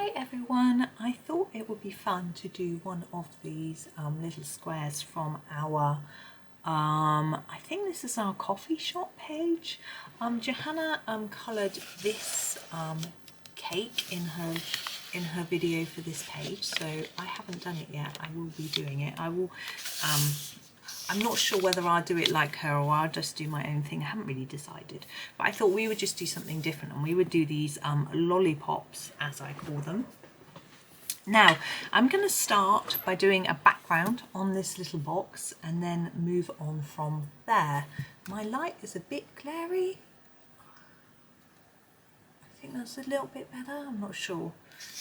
Hi everyone, I thought it would be fun to do one of these little squares from our, I think this is our coffee shop page. Johanna coloured this cake in her video for this page, so I haven't done it yet. I will be doing it. I will, I'm not sure whether I'll do it like her or I'll just do my own thing. I haven't really decided, but I thought we would just do something different and we would do these lollipops, as I call them. Now, I'm going to start by doing a background on this little box and then move on from there. My light is a bit glary. I think that's a little bit better. I'm not sure.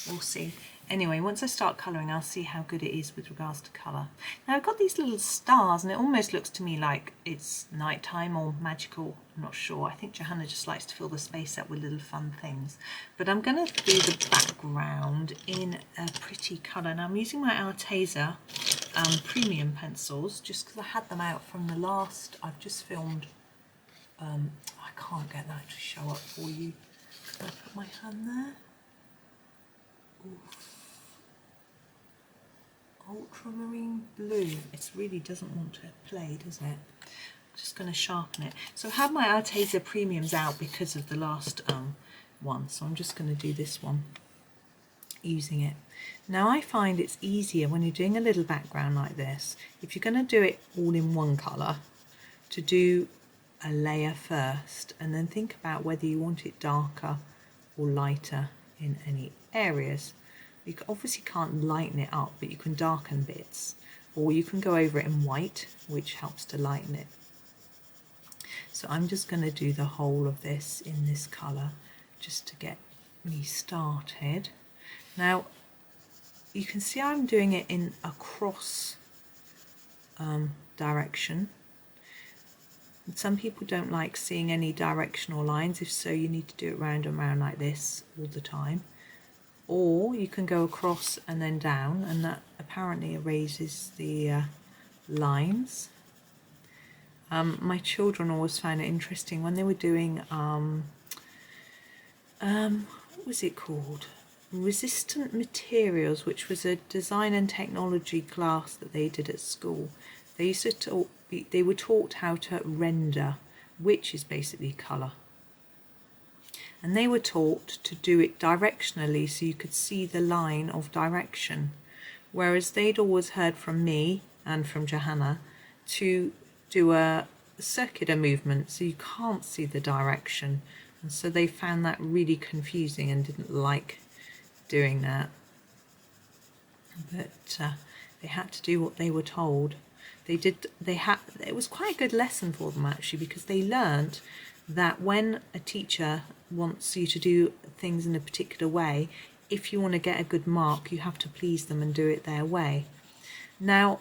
We'll see. Anyway, once I start colouring, I'll see how good it is with regards to colour. Now, I've got these little stars, and it almost looks to me like it's nighttime or magical. I'm not sure. I think Johanna just likes to fill the space up with little fun things. But I'm going to do the background in a pretty colour. Now, I'm using my Arteza Premium Pencils, just because I had them out from the last. I've just filmed. I can't get that to show up for you. Can I put my hand there? Oof. Ultramarine Blue. It really doesn't want to play, does it? I'm just going to sharpen it. So I have my Arteza Premiums out because of the last one, so I'm just going to do this one using it. Now I find it's easier when you're doing a little background like this, if you're going to do it all in one colour, to do a layer first and then think about whether you want it darker or lighter in any areas. You obviously can't lighten it up, but you can darken bits, or you can go over it in white, which helps to lighten it. So I'm just going to do the whole of this in this colour just to get me started. Now you can see I'm doing it in a cross direction. Some people don't like seeing any directional lines. If so, you need to do it round and round like this all the time. Or you can go across and then down, and that apparently erases the lines. My children always found it interesting when they were doing, what was it called? Resistant Materials, which was a design and technology class that they did at school. They used to talk, they were taught how to render, which is basically colour. And they were taught to do it directionally so you could see the line of direction. Whereas they'd always heard from me and from Johanna to do a circular movement so you can't see the direction. And so they found that really confusing and didn't like doing that. But they had to do what they were told. It was quite a good lesson for them actually, because they learned that when a teacher wants you to do things in a particular way, if you want to get a good mark, you have to please them and do it their way. Now,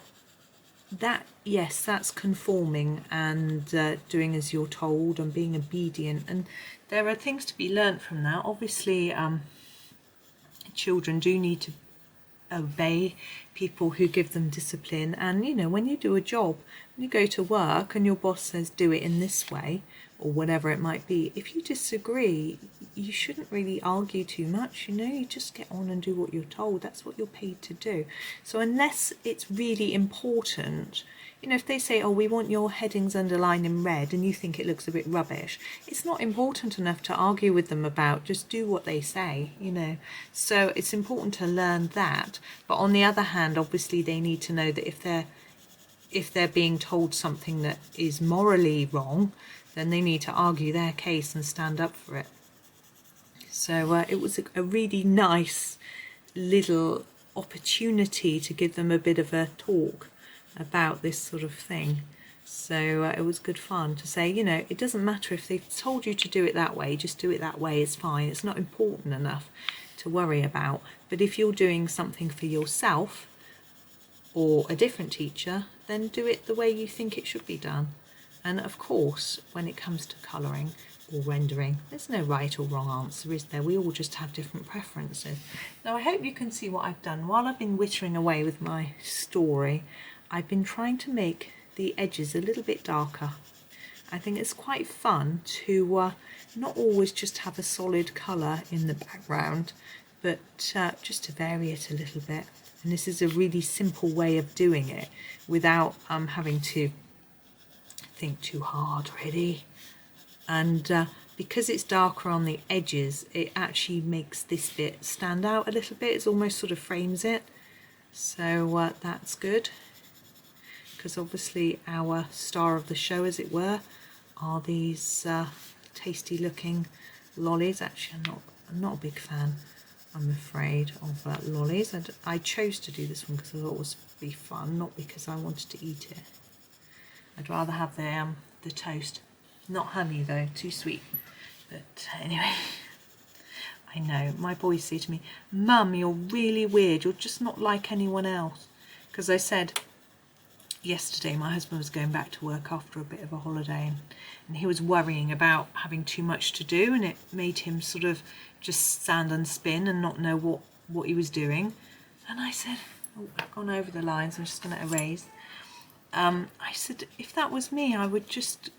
yes, that's conforming and doing as you're told and being obedient, and there are things to be learnt from that. Obviously, children do need to obey people who give them discipline, and you know, when you do a job, when you go to work and your boss says do it in this way or whatever it might be, if you disagree, you shouldn't really argue too much, you know, you just get on and do what you're told. That's what you're paid to do. So unless it's really important, you know, if they say, oh, we want your headings underlined in red, and you think it looks a bit rubbish, it's not important enough to argue with them about. Just do what they say, you know. So it's important to learn that. But on the other hand, obviously they need to know that if they're being told something that is morally wrong, then they need to argue their case and stand up for it. So it was a really nice little opportunity to give them a bit of a talk about this sort of thing. So it was good fun to say, you know, it doesn't matter if they've told you to do it that way, just do it that way, it's fine. It's not important enough to worry about. But if you're doing something for yourself or a different teacher, then do it the way you think it should be done. And of course, when it comes to colouring or rendering, there's no right or wrong answer, is there? We all just have different preferences. Now I hope you can see what I've done. While I've been whittering away with my story, I've been trying to make the edges a little bit darker. I think it's quite fun to not always just have a solid colour in the background, but just to vary it a little bit. And this is a really simple way of doing it without having to think too hard, really. And because it's darker on the edges, it actually makes this bit stand out a little bit. It's almost sort of frames it. So that's good, because obviously our star of the show, as it were, are these tasty looking lollies. Actually, I'm not a big fan, I'm afraid, of lollies. I chose to do this one because I thought it was be fun, not because I wanted to eat it. I'd rather have the toast. Not honey though, too sweet. But anyway, I know, my boys say to me, Mum, you're really weird, you're just not like anyone else. Because I said yesterday my husband was going back to work after a bit of a holiday, and he was worrying about having too much to do, and it made him sort of just stand and spin and not know what he was doing. And I said, oh, I've gone over the lines, I'm just going to erase. I said, if that was me, I would just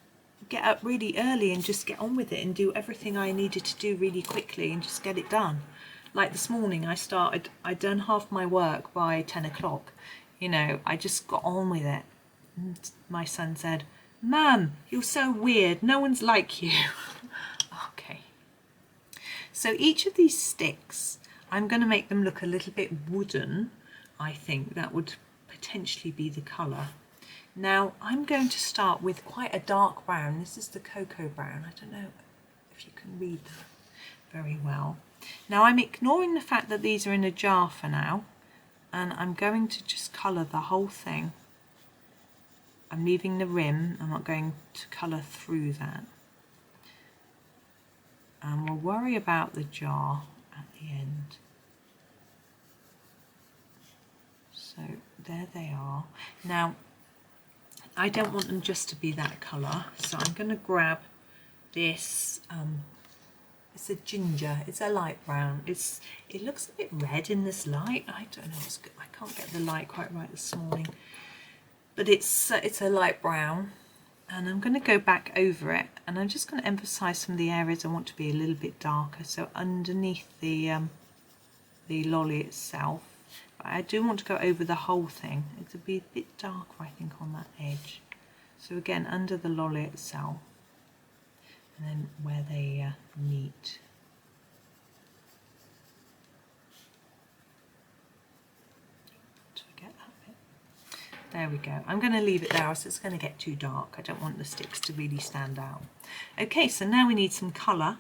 get up really early and just get on with it and do everything I needed to do really quickly and just get it done. Like this morning, I'd done half my work by 10 o'clock. You know, I just got on with it. And my son said, Mum, you're so weird, no one's like you. Okay. So each of these sticks, I'm going to make them look a little bit wooden. I think that would potentially be the colour. Now I'm going to start with quite a dark brown. This is the cocoa brown. I don't know if you can read that very well. Now I'm ignoring the fact that these are in a jar for now, and I'm going to just colour the whole thing. I'm leaving the rim, I'm not going to colour through that. And we'll worry about the jar at the end. So there they are. Now I don't want them just to be that colour, so I'm going to grab this, it's a ginger, it's a light brown, it looks a bit red in this light, I don't know, it's good. I can't get the light quite right this morning, but it's a light brown, and I'm going to go back over it, and I'm just going to emphasise some of the areas I want to be a little bit darker, so underneath the lolly itself. I do want to go over the whole thing. It'll be a bit darker, I think, on that edge. So again, under the lolly itself, and then where they meet. To get that bit. There we go. I'm going to leave it there, else it's going to get too dark. I don't want the sticks to really stand out. Okay, so now we need some colour.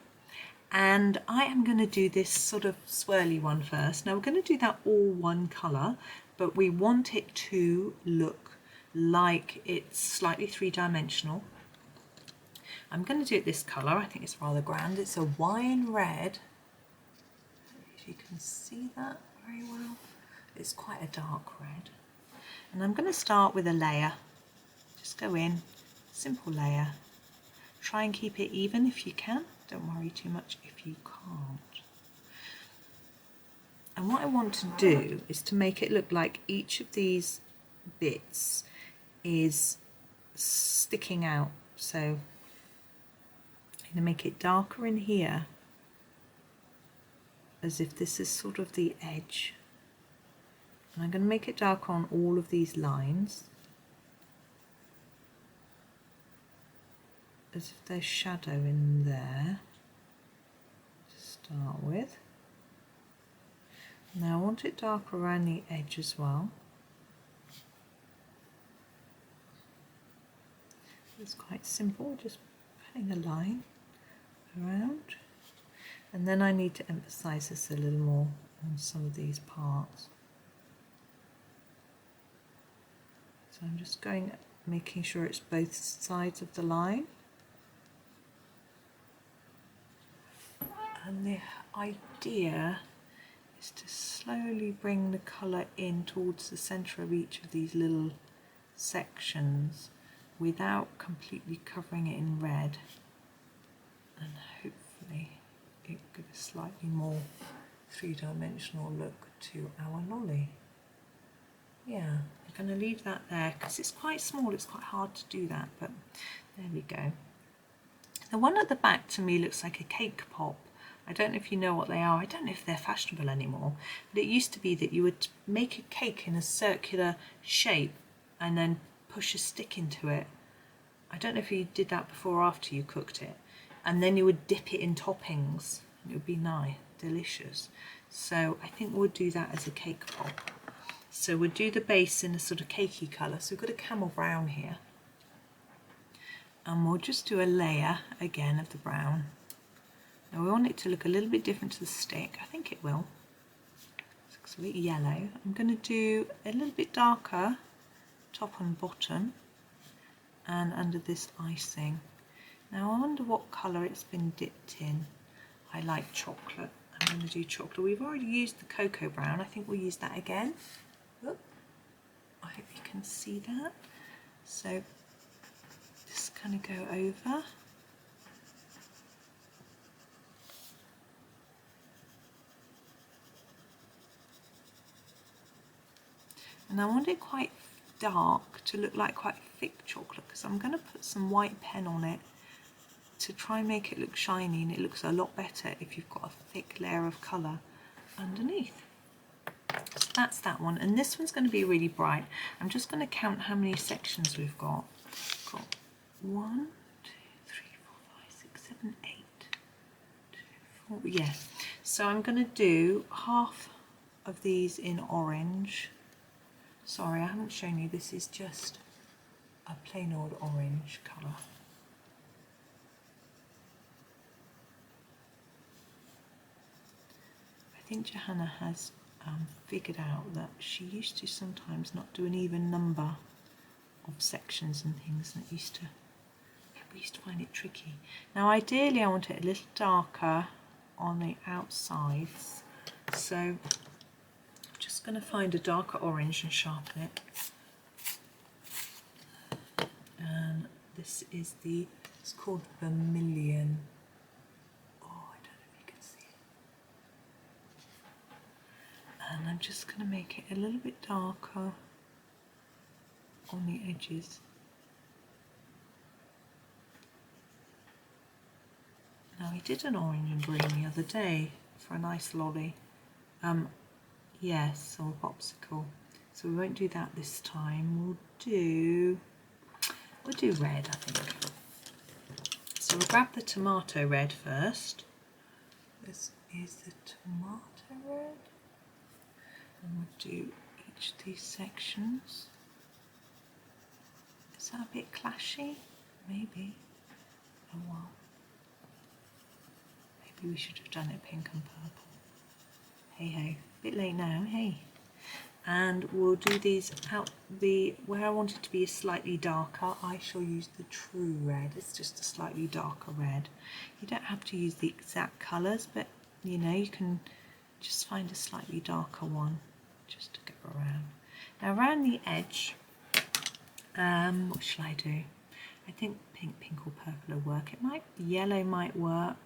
And I am going to do this sort of swirly one first. Now we're going to do that all one colour, but we want it to look like it's slightly three-dimensional. I'm going to do it this colour. I think it's rather grand. It's a wine red. If you can see that very well. It's quite a dark red. And I'm going to start with a layer. Just go in, simple layer. Try and keep it even if you can. Don't worry too much if you can't. And what I want to do is to make it look like each of these bits is sticking out. So I'm going to make it darker in here, as if this is sort of the edge. And I'm going to make it darker on all of these lines, as if there's shadow in there to start with. Now I want it dark around the edge as well. It's quite simple, just putting a line around. And then I need to emphasize this a little more on some of these parts. So I'm just going, making sure it's both sides of the line. And the idea is to slowly bring the colour in towards the centre of each of these little sections without completely covering it in red, and hopefully it will give a slightly more three-dimensional look to our lolly. Yeah, I'm going to leave that there because it's quite small, it's quite hard to do that, but there we go. The one at the back to me looks like a cake pop. I don't know if you know what they are. I don't know if they're fashionable anymore, but it used to be that you would make a cake in a circular shape and then push a stick into it. I don't know if you did that before or after you cooked it, and then you would dip it in toppings and it would be nice, delicious. So I think we'll do that as a cake pop. So we'll do the base in a sort of cakey colour. So we've got a Camel Brown here, and we'll just do a layer again of the brown. Now we want it to look a little bit different to the stick. I think it will. It looks a bit yellow. I'm going to do a little bit darker top and bottom and under this icing. Now I wonder what colour it's been dipped in. I like chocolate. I'm going to do chocolate. We've already used the cocoa brown. I think we'll use that again. Oop. I hope you can see that. So just kind of go over. And I want it quite dark to look like quite thick chocolate, because I'm going to put some white pen on it to try and make it look shiny, and it looks a lot better if you've got a thick layer of colour underneath. So that's that one, and this one's going to be really bright. I'm just going to count how many sections we've got. We've got 1, 2, 3, 4, 5, 6, 7, 8, 2, 4. Yeah, so I'm going to do half of these in orange. Sorry, I haven't shown you, this is just a plain old orange colour. I think Johanna has figured out that she used to sometimes not do an even number of sections and things, and we used to find it tricky. Now ideally I want it a little darker on the outsides, so I'm just going to find a darker orange and sharpen it. And this is it's called Vermillion. And I'm just going to make it a little bit darker on the edges. Now we did an orange and green the other day for a nice lolly. Yes, or a popsicle. So we won't do that this time. We'll do red, I think. So we'll grab the tomato red first. This is the tomato red. And we'll do each of these sections. Is that a bit clashy? Maybe. Oh well. Maybe we should have done it pink and purple. Hey ho. Bit late now, hey. And we'll do these out where I want it to be slightly darker. I shall use the true red. It's just a slightly darker red. You don't have to use the exact colours, but you know, you can just find a slightly darker one just to go around. Now around the edge, what shall I do? I think pink or purple will work. Yellow might work.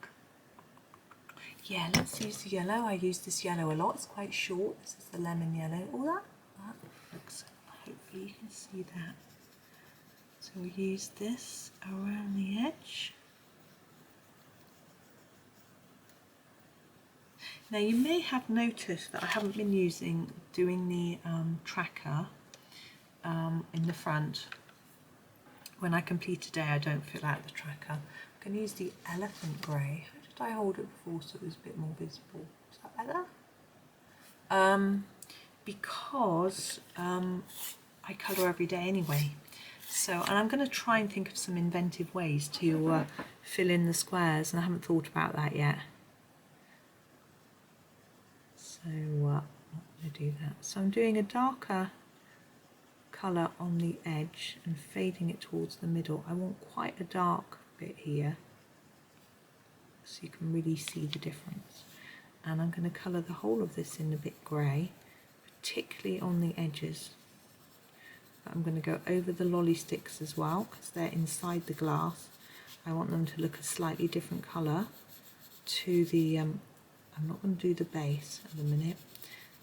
Yeah, let's use the yellow. I use this yellow a lot. It's quite short. This is the lemon yellow. Oh, that looks, hopefully you can see that. So we'll use this around the edge. Now you may have noticed that I haven't been doing the tracker in the front. When I complete a day, I don't fill out the tracker. I'm going to use the elephant grey. How did I hold it before so it was a bit more visible? Is that better? Because I colour every day anyway. So, and I'm going to try and think of some inventive ways to fill in the squares, and I haven't thought about that yet. So I'm going to do that. So I'm doing a darker colour on the edge and fading it towards the middle. I want quite a dark bit here so you can really see the difference. And I'm going to colour the whole of this in a bit grey, particularly on the edges. But I'm going to go over the lolly sticks as well because they're inside the glass. I want them to look a slightly different colour to the I'm not going to do the base at the minute.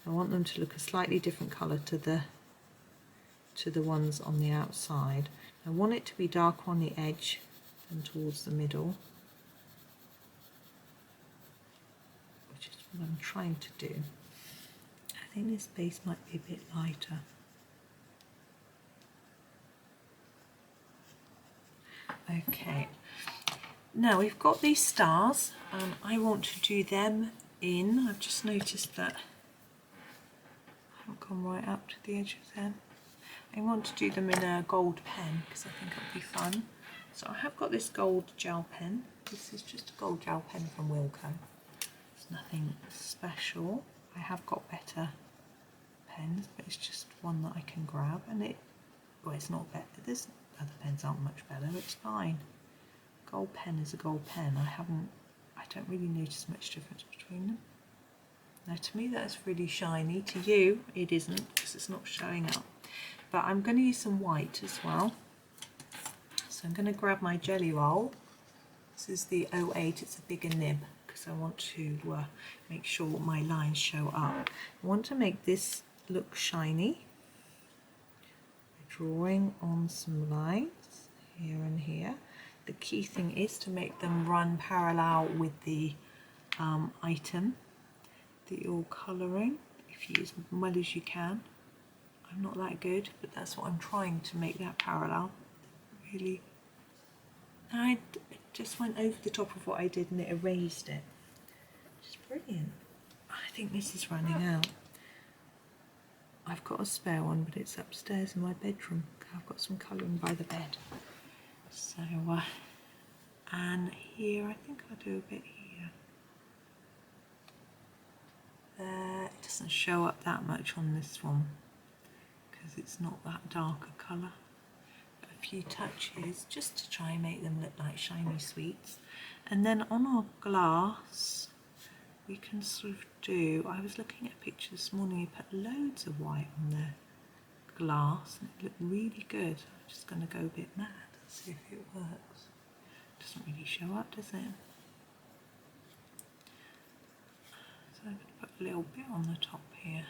I want them to look a slightly different colour to the ones on the outside. I want it to be darker on the edge and towards the middle. what I'm trying to do. I think this base might be a bit lighter. Okay, now we've got these stars. I want to do them in, I've just noticed that I haven't gone right up to the edge of them. I want to do them in a gold pen because I think it'll be fun. So I have got this gold gel pen. This is just a gold gel pen from Wilko. It's nothing special. I have got better pens, but it's just one that I can grab, and well, it's not better. There's other pens aren't much better. It's fine. Gold pen is a gold pen. I don't really notice much difference between them. Now to me that's really shiny. To you it isn't because it's not showing up. But I'm going to use some white as well. So I'm going to grab my jelly roll. This is the 08. It's a bigger nib because I want to make sure my lines show up. I want to make this look shiny. Drawing on some lines here and here. The key thing is to make them run parallel with the item that you're colouring, if you use as well as you can. I'm not that good, but that's what I'm trying to make that parallel. Really, I just went over the top of what I did and it erased it, which is brilliant. I think this is running out. I've got a spare one, but it's upstairs in my bedroom. I've got some colouring by the bed. So, and here, I think I'll do a bit here. There, it doesn't show up that much on this one because it's not that dark a colour. But a few touches just to try and make them look like shiny sweets. And then on our glass, we can sort of do, I was looking at a picture this morning, you put loads of white on the glass and it looked really good. I'm just going to go a bit mad and see if it works. It doesn't really show up, does it? So I'm going to put a little bit on the top here.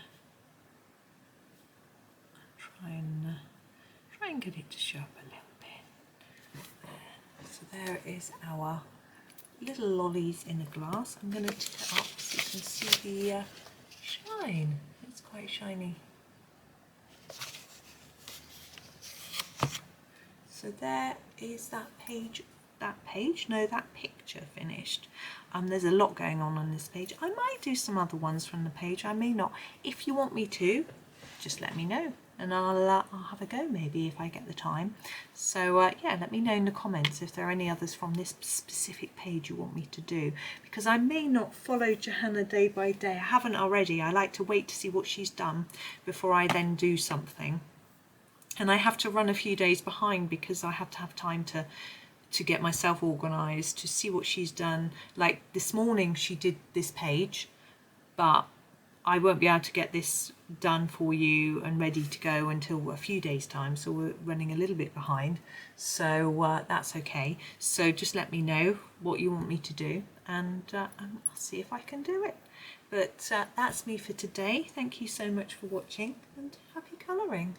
Try and get it to show up a little bit. There. So there is our little lollies in a glass. I'm going to tip it up so you can see the shine. It's quite shiny. So there is that picture finished. There's a lot going on this page. I might do some other ones from the page, I may not. If you want me to, just let me know and I'll have a go maybe if I get the time. So yeah, let me know in the comments if there are any others from this specific page you want me to do, because I may not follow Johanna day by day. I haven't already. I like to wait to see what she's done before I then do something. And I have to run a few days behind because I have to have time to get myself organised, to see what she's done. Like this morning she did this page, but I won't be able to get this done for you and ready to go until a few days time, so we're running a little bit behind. So that's okay. So just let me know what you want me to do and I'll see if I can do it. But that's me for today. Thank you so much for watching and happy colouring.